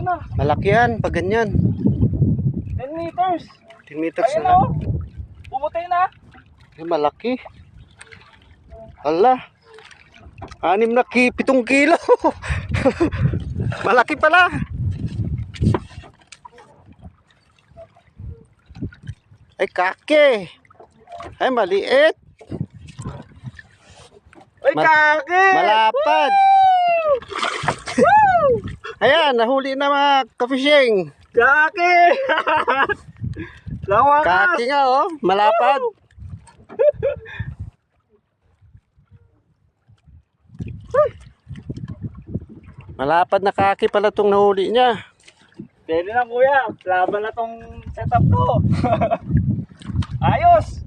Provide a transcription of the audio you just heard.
na. Malaki yan, pag ganyan. 10 meters. 10 meters Ayun na. o. Pumutay na. Ay, malaki. Hala. 7 kilo. Malaki pala. Ay, kake. Ay, maliit. Ay, kaki! Malapad. Ayan, nahuli na mga ka-fishing. Kaki! Lawakas! Kake nga oh, malapad. Malapad na kake pala itong nahuli niya. Pwede na kuya, laban na tong setup ko. Ayos!